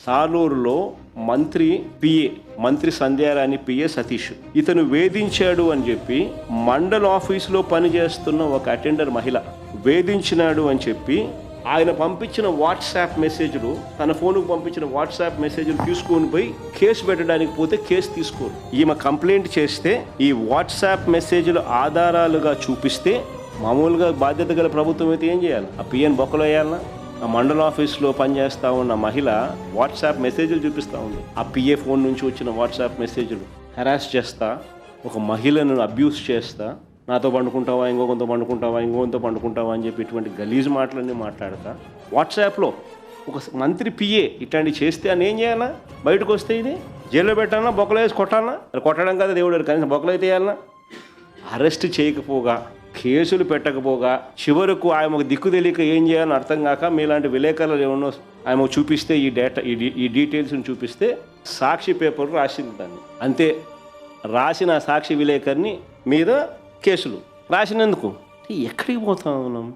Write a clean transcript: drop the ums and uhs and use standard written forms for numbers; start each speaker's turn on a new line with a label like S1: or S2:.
S1: సాలూరులో మంత్రి సంధ్యారాణి పిఏ సతీష్ ఇతను వేధించాడు అని చెప్పి మండల ఆఫీసులో పనిచేస్తున్న ఒక అటెండర్ మహిళ వేధించినాడు అని చెప్పి ఆయన పంపించిన వాట్సాప్ మెసేజ్లు, తన ఫోన్కు పంపించిన వాట్సాప్ మెసేజ్లు తీసుకొని పోయి కేసు పెట్టడానికి పోతే కేసు తీసుకోరు. ఈమె కంప్లైంట్ చేస్తే ఈ వాట్సాప్ మెసేజ్లు ఆధారాలుగా చూపిస్తే మామూలుగా బాధ్యత గల ప్రభుత్వం అయితే ఏం చేయాలి? ఆ పిఎన్ బొక్కలో వేయాలన్నా? ఆ మండల ఆఫీస్లో పనిచేస్తూ ఉన్న మహిళ వాట్సాప్ మెసేజ్లు చూపిస్తూ ఉంది. ఆ పిఏ ఫోన్ నుంచి వచ్చిన వాట్సాప్ మెసేజ్లు హెరాస్ చేస్తా, ఒక మహిళను అబ్యూస్ చేస్తా, నాతో పండుకుంటావా, ఇంకొకరితో పండుకుంటావా అని చెప్పి ఇటువంటి గలీజ్ మాటలన్నీ మాట్లాడతా వాట్సాప్లో ఒక మంత్రి పిఏ ఇట్లాంటివి చేస్తే అని ఏం చేయాలా? బయటకు వస్తే ఇది జైల్లో పెట్టాలన్నా, బొక్కలు వేసి కొట్టాలన్నా? కొట్టడం కదా దేవుడు, కనీసం బొక్కలు అయితే వేయాలన్నా? అరెస్ట్ చేయకపోగా, కేసులు పెట్టకపోగా, చివరకు ఆయనకు దిక్కు తెలియక ఏం చేయాలని అర్థం కాక మీలాంటి విలేకరులు ఏమన్నా ఆయనకు చూపిస్తే ఈ డీటెయిల్స్ని చూపిస్తే సాక్షి పేపర్ రాసింది దాన్ని. అంతే, రాసిన సాక్షి విలేకరిని మీద కేసులు రాసినందుకు ఎక్కడికి పోతా ఉన్నాం?